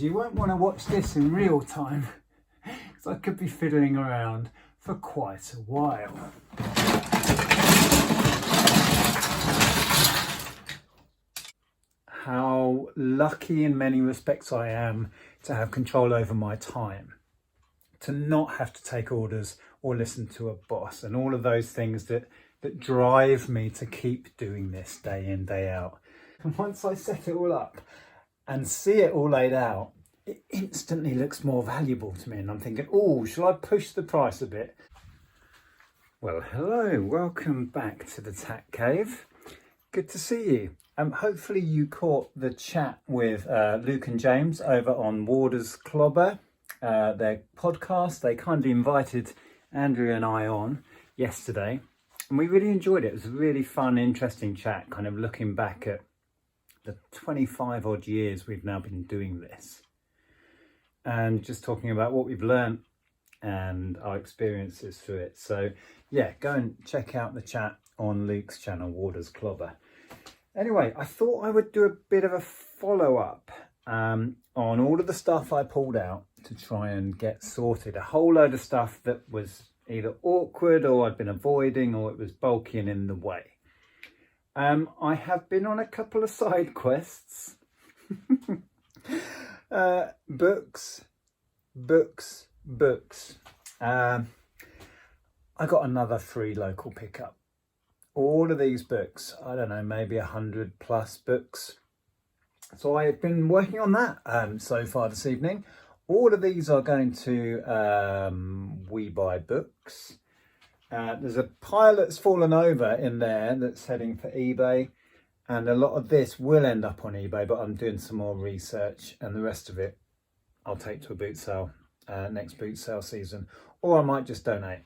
you won't want to watch this in real time because I could be fiddling around for quite a while. How lucky in many respects I am to have control over my time, to not have to take orders or listen to a boss and all of those things that drive me to keep doing this day in, day out. And once I set it all up and see it all laid out, it instantly looks more valuable to me. And I'm thinking, oh, shall I push the price a bit? Well, hello, welcome back to the Tack Cave. Good to see you. Hopefully you caught the chat with Luke and James over on Warder's Clobber, their podcast. They kindly invited Andrea and I on yesterday, and we really enjoyed it. It was a really fun, interesting chat, kind of looking back at the 25 odd years we've now been doing this, and just talking about what we've learned and our experiences through it. So yeah, go and check out the chat on Luke's channel, Warder's Clobber. Anyway, I thought I would do a bit of a follow-up on all of the stuff I pulled out to try and get sorted. A whole load of stuff that was either awkward or I'd been avoiding, or it was bulky and in the way. I have been on a couple of side quests. Books. I got another 3 local pickup. All of these books, I don't know, maybe 100 plus books. So I've been working on that so far this evening. All of these are going to We Buy Books. There's a pile that's fallen over in there that's heading for eBay. And a lot of this will end up on eBay, but I'm doing some more research, and the rest of it I'll take to a boot sale next boot sale season. Or I might just donate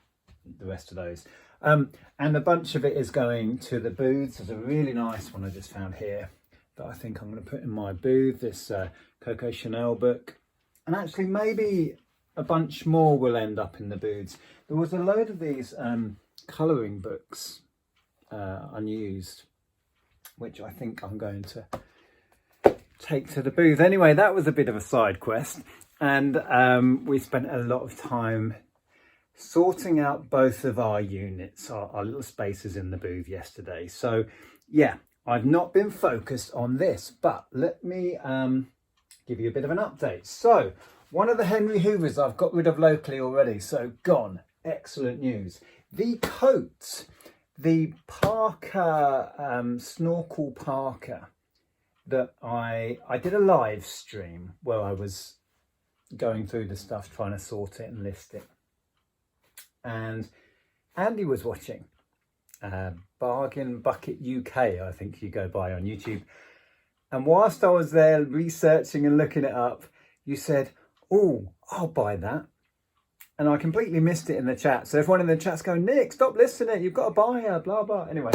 the rest of those. And a bunch of it is going to the booths. There's a really nice one I just found here that I think I'm going to put in my booth, this Coco Chanel book. And actually maybe a bunch more will end up in the booths. There was a load of these colouring books, unused, which I think I'm going to take to the booth. Anyway, that was a bit of a side quest. And we spent a lot of time sorting out both of our units, our little spaces in the booth yesterday. So yeah, I've not been focused on this, but let me give you a bit of an update. So one of the Henry Hoovers I've got rid of locally already, so gone. Excellent news. The coat, the Parker, snorkel Parker, that I did a live stream where I was going through the stuff, trying to sort it and list it. And Andy was watching, Bargain Bucket UK, I think you go by on YouTube. And whilst I was there researching and looking it up, you said, oh, I'll buy that. And I completely missed it in the chat. So everyone in the chat's going, Nick, stop listening, you've got to buy her, blah, blah. Anyway,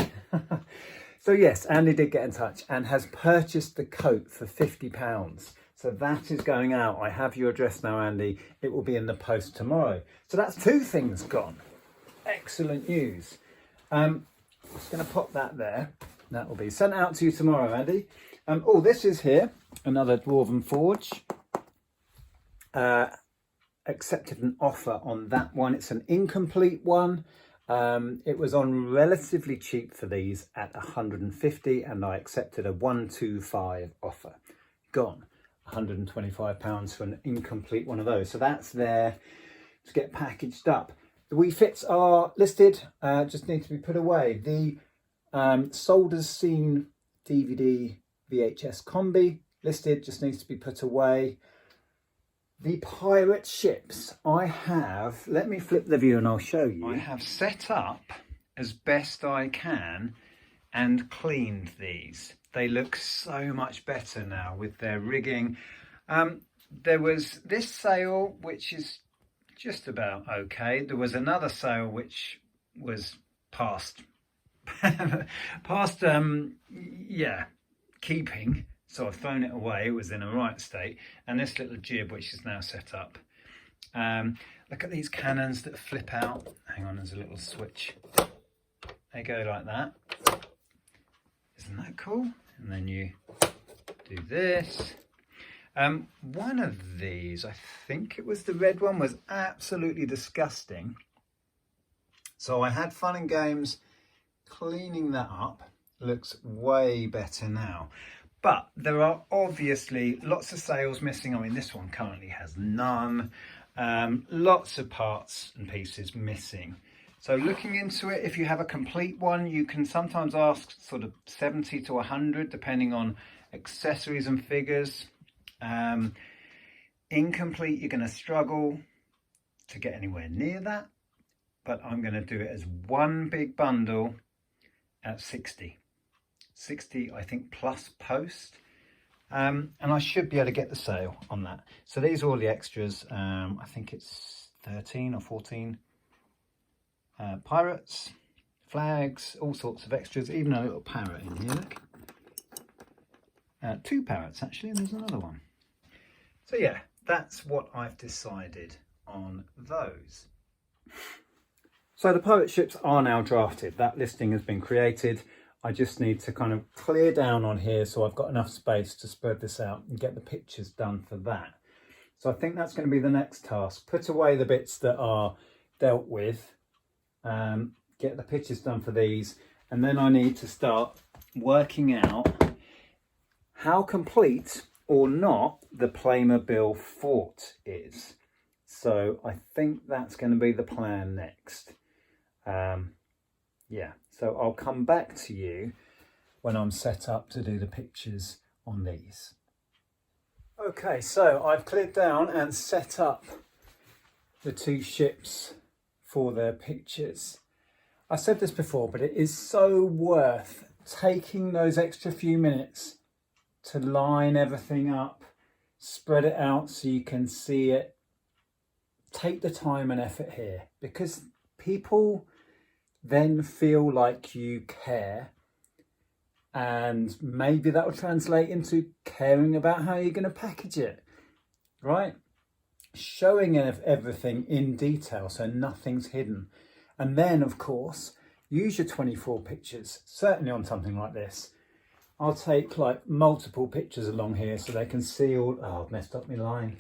so yes, Andy did get in touch and has purchased the coat for £50. So that is going out. I have your address now, Andy. It will be in the post tomorrow. So that's 2 things gone. Excellent news. I'm just going to pop that there. That will be sent out to you tomorrow, Andy. Oh, this is here. Another Dwarven Forge. Accepted an offer on that one. It's an incomplete one. It was on relatively cheap for these at 150, and I accepted a 125 offer. Gone. £125 for an incomplete one of those. So that's there to get packaged up. The wee fits are listed, just need to be put away. The Solder's Scene DVD VHS combi listed, just needs to be put away. The pirate ships I have, let me flip the view and I'll show you. I have set up as best I can and cleaned these. They look so much better now with their rigging. There was this sail, which is just about okay. There was another sail which was past keeping. So I've thrown it away. It was in a right state. And this little jib, which is now set up. Look at these cannons that flip out. Hang on, there's a little switch. They go like that. Isn't that cool? And then you do this. One of these, I think it was the red one, was absolutely disgusting. So I had fun and games cleaning that up. Looks way better now. But there are obviously lots of sales missing. I mean, this one currently has none. Lots of parts and pieces missing. So looking into it, if you have a complete one, you can sometimes ask sort of 70 to 100, depending on accessories and figures. Incomplete, you're going to struggle to get anywhere near that. But I'm going to do it as one big bundle at 60. 60, I think, plus post. And I should be able to get the sale on that. So these are all the extras. I think it's 13 or 14 pirates, flags, all sorts of extras, even a little parrot in here, look. 2 parrots actually, and there's another one. So yeah, that's what I've decided on those. So the pirate ships are now drafted. That listing has been created. I just need to kind of clear down on here so I've got enough space to spread this out and get the pictures done for that. So I think that's going to be the next task. Put away the bits that are dealt with, get the pictures done for these, and then I need to start working out how complete or not the Playmobil fort is. So I think that's going to be the plan next. Yeah, so I'll come back to you when I'm set up to do the pictures on these. Okay, so I've cleared down and set up the 2 ships for their pictures. I said this before, but it is so worth taking those extra few minutes to line everything up, spread it out so you can see it. Take the time and effort here, because people then feel like you care, and maybe that will translate into caring about how you're going to package it, right? Showing everything in detail so nothing's hidden. And then, of course, use your 24 pictures, certainly on something like this. I'll take like multiple pictures along here so they can see all, oh, I've messed up my line.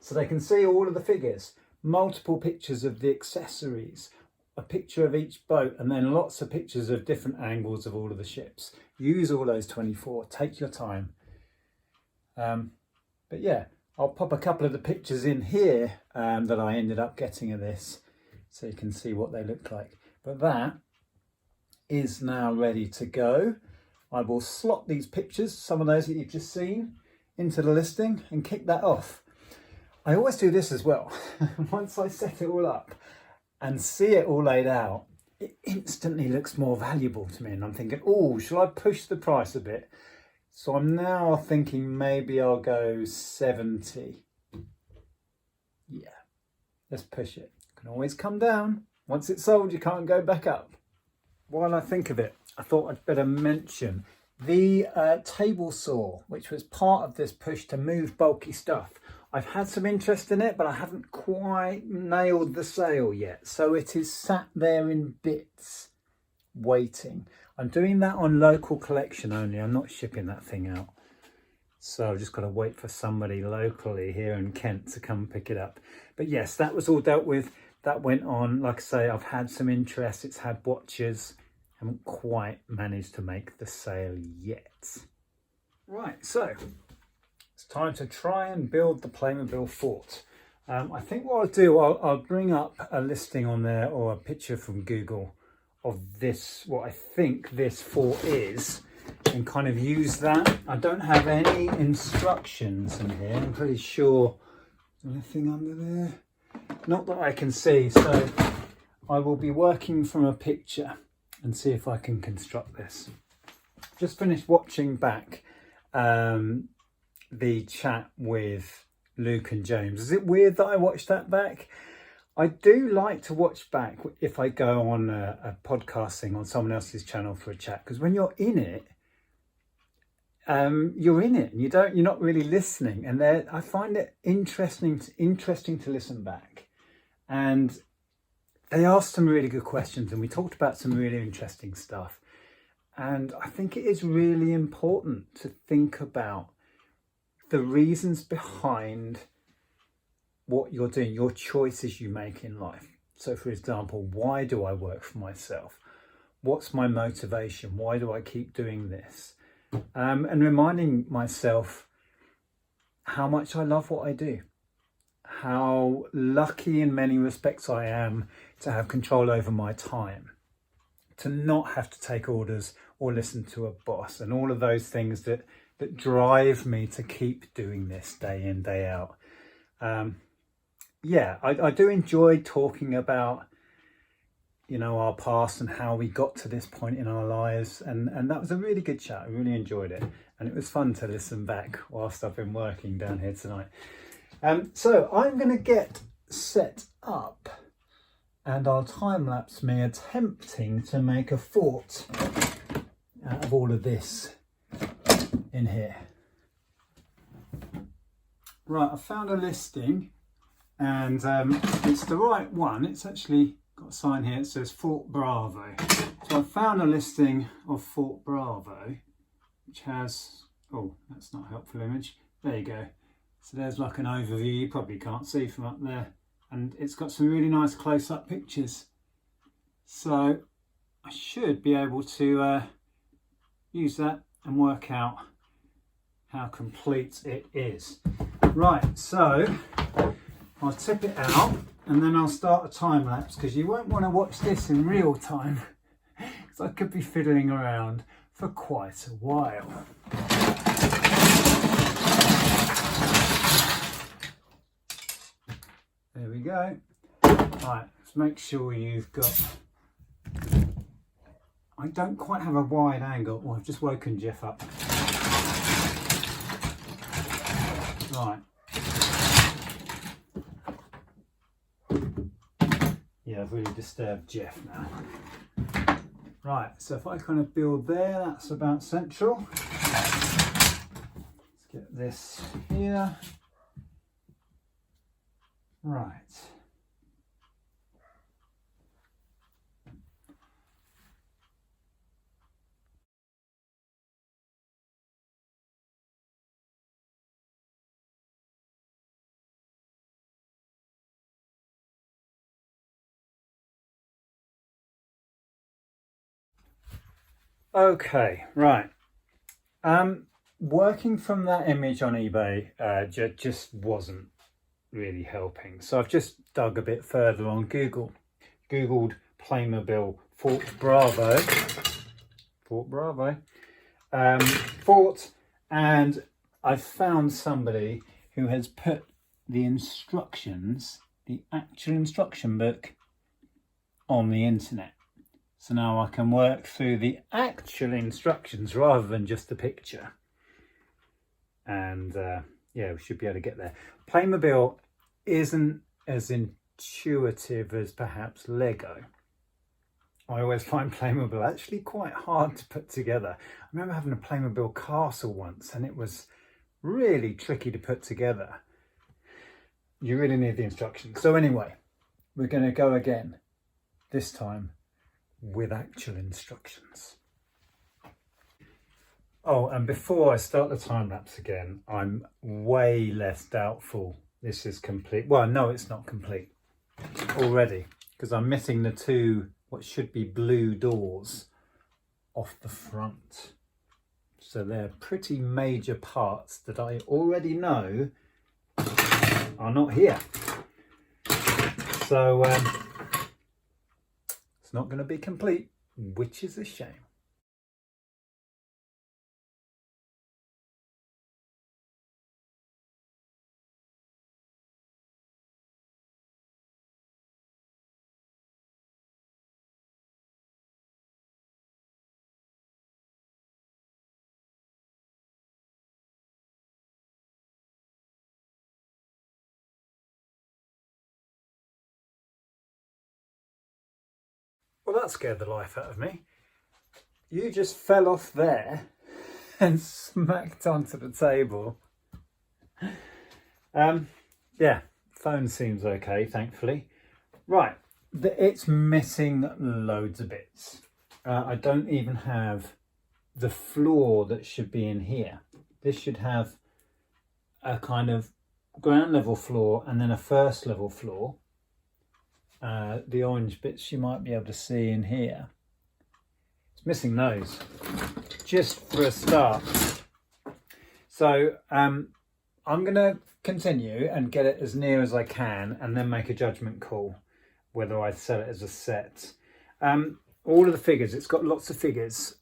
So they can see all of the figures, multiple pictures of the accessories, a picture of each boat, and then lots of pictures of different angles of all of the ships. Use all those 24, take your time. But yeah, I'll pop a couple of the pictures in here that I ended up getting of this so you can see what they look like. But that is now ready to go. I will slot these pictures, some of those that you've just seen, into the listing and kick that off. I always do this as well. Once I set it all up and see it all laid out, it instantly looks more valuable to me. And I'm thinking, oh, shall I push the price a bit? So I'm now thinking maybe I'll go 70. Yeah, let's push it. Can always come down. Once it's sold, you can't go back up. While I think of it, I thought I'd better mention the table saw, which was part of this push to move bulky stuff. I've had some interest in it, but I haven't quite nailed the sale yet. So it is sat there in bits, waiting. I'm doing that on local collection only. I'm not shipping that thing out. So I've just got to wait for somebody locally here in Kent to come pick it up. But yes, that was all dealt with. That went on. Like I say, I've had some interest. It's had watchers. Haven't quite managed to make the sale yet. Right, so it's time to try and build the Playmobil fort. I think what I'll do, I'll bring up a listing on there or a picture from Google of this, what I think this fort is, and kind of use that. I don't have any instructions in here. I'm pretty sure there's anything under there. Not that I can see, so I will be working from a picture and see if I can construct this. Just finished watching back the chat with Luke and James. Is it weird that I watched that back? I do like to watch back if I go on a podcasting on someone else's channel for a chat, because when you're in it, and you're not really listening, and I find it interesting to listen back. And they asked some really good questions, and we talked about some really interesting stuff. And I think it is really important to think about the reasons behind what you're doing, your choices you make in life. So for example, why do I work for myself? What's my motivation? Why do I keep doing this? And reminding myself how much I love what I do, how lucky in many respects I am to have control over my time, to not have to take orders or listen to a boss, and all of those things that drive me to keep doing this day in, day out. I do enjoy talking about, you know, our past and how we got to this point in our lives, and that was a really good chat. I really enjoyed it, and it was fun to listen back whilst I've been working down here tonight. So I'm going to get set up and I'll time lapse me attempting to make a fort out of all of this in here. Right, I found a listing, and it's the right one. It's actually got a sign here, it says Fort Bravo. So I found a listing of Fort Bravo, which has, oh, that's not a helpful image. There you go. So there's like an overview, you probably can't see from up there. And it's got some really nice close-up pictures. So I should be able to use that and work out how complete it is. Right, so I'll tip it out and then I'll start a time lapse, because you won't want to watch this in real time, because I could be fiddling around for quite a while. There we go. Right, let's make sure you've got... I don't quite have a wide angle. Oh, I've just woken Jeff up. Right. Yeah, I've really disturbed Jeff now. Right, so if I kind of build there, that's about central. Let's get this here. Right. Okay, right. Working from that image on eBay just wasn't really helping. So I've just dug a bit further on Google. Googled Playmobil Fort Bravo. Fort, and I've found somebody who has put the instructions, the actual instruction book, on the internet. So now I can work through the actual instructions rather than just the picture. And yeah, we should be able to get there. Playmobil isn't as intuitive as perhaps Lego. I always find Playmobil actually quite hard to put together. I remember having a Playmobil castle once, and it was really tricky to put together. You really need the instructions. So anyway, we're going to go again, this time with actual instructions. Oh, and before I start the time lapse again, I'm way less doubtful this is complete. Well, no, it's not complete already, because I'm missing the two, what should be blue doors off the front. So they're pretty major parts that I already know are not here. So it's not going to be complete, which is a shame. Well, that scared the life out of me. You just fell off there and smacked onto the table. Yeah, phone seems okay, thankfully. Right, it's missing loads of bits. I don't even have the floor that should be in here. This should have a kind of ground level floor and then a first level floor. The orange bits you might be able to see in here. It's missing those, just for a start. So I'm going to continue and get it as near as I can and then make a judgment call whether I sell it as a set. All of the figures, it's got lots of figures.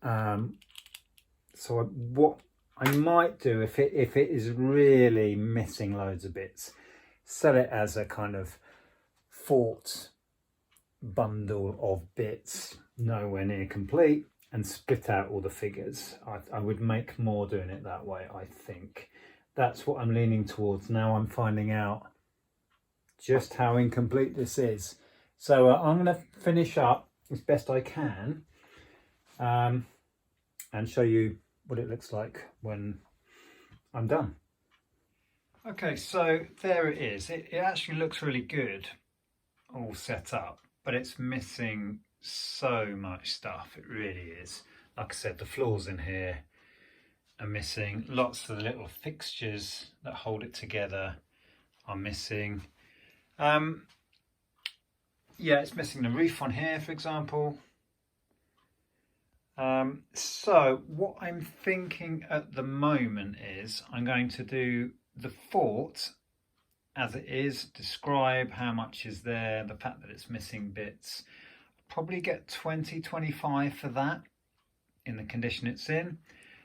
So what I might do, if it is really missing loads of bits, sell it as a kind of fort bundle of bits, nowhere near complete, and split out all the figures. I would make more doing it that way, I think. That's what I'm leaning towards now. I'm finding out just how incomplete this is. So I'm going to finish up as best I can and show you what it looks like when I'm done. Okay, so there it is. It actually looks really good all set up, but it's missing so much stuff. It really is. Like I said, the floors in here are missing. Lots of the little fixtures that hold it together are missing. Yeah, it's missing the roof on here, for example. So what I'm thinking at the moment is I'm going to do the fort as it is, describe how much is there, the fact that it's missing bits. Probably get 20-25 for that in the condition it's in.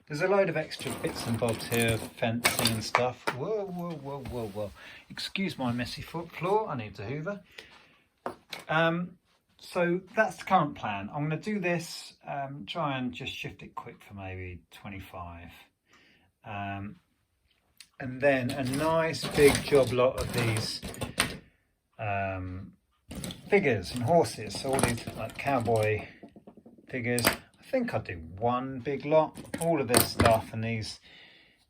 There's a load of extra bits and bobs here, fencing and stuff. Whoa, whoa, whoa, whoa, whoa. Excuse my messy floor, I need to hoover. So that's the current plan. I'm going to do this, try and just shift it quick for maybe 25. And then a nice big job lot of these figures and horses. So all these like cowboy figures. I think I'll do one big lot. All of this stuff and these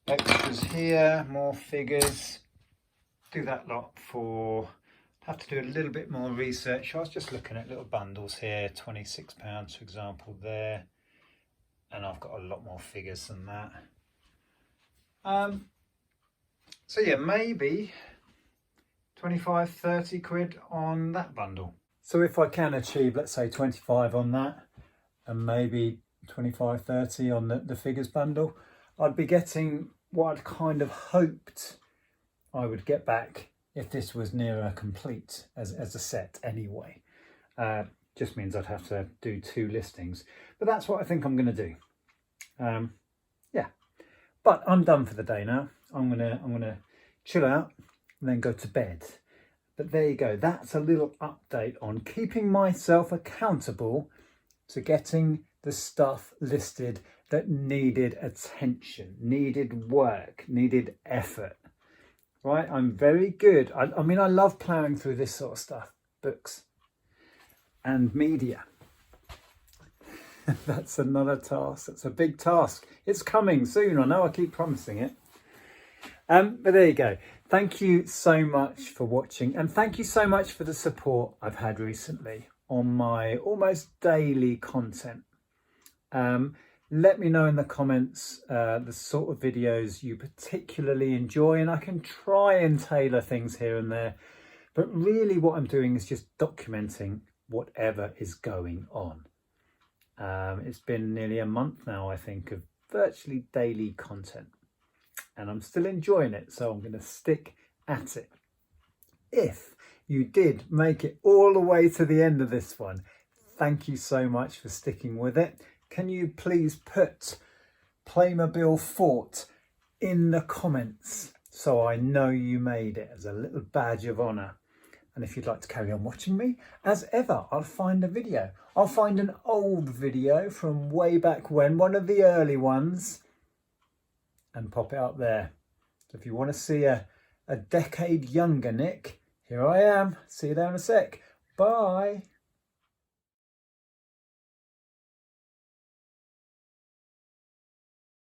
extras here, more figures. Do that lot for... have to do a little bit more research. I was just looking at little bundles here, £26 for example there, and I've got a lot more figures than that. So yeah, maybe 25-30 quid on that bundle. So if I can achieve, let's say 25 on that and maybe 25-30 on the figures bundle, I'd be getting what I'd kind of hoped I would get back if this was nearer complete as a set anyway. Just means I'd have to do 2 listings, but that's what I think I'm going to do. Yeah, but I'm done for the day now. I'm gonna chill out and then go to bed. But there you go. That's a little update on keeping myself accountable to getting the stuff listed that needed attention, needed work, needed effort. Right, I'm very good. I mean, I love ploughing through this sort of stuff, books and media. That's another task. That's a big task. It's coming soon. I know I keep promising it. But there you go. Thank you so much for watching, and thank you so much for the support I've had recently on my almost daily content. Let me know in the comments the sort of videos you particularly enjoy, and I can try and tailor things here and there. But really what I'm doing is just documenting whatever is going on. It's been nearly a month now, I think, of virtually daily content. And I'm still enjoying it, so I'm going to stick at it. If you did make it all the way to the end of this one, thank you so much for sticking with it. Can you please put Playmobil Fort in the comments so I know you made it as a little badge of honour? And if you'd like to carry on watching me, as ever, I'll find a video. I'll find an old video from way back when, one of the early ones, and pop it up there. So if you want to see a decade younger Nick, here I am. See you there in a sec. Bye.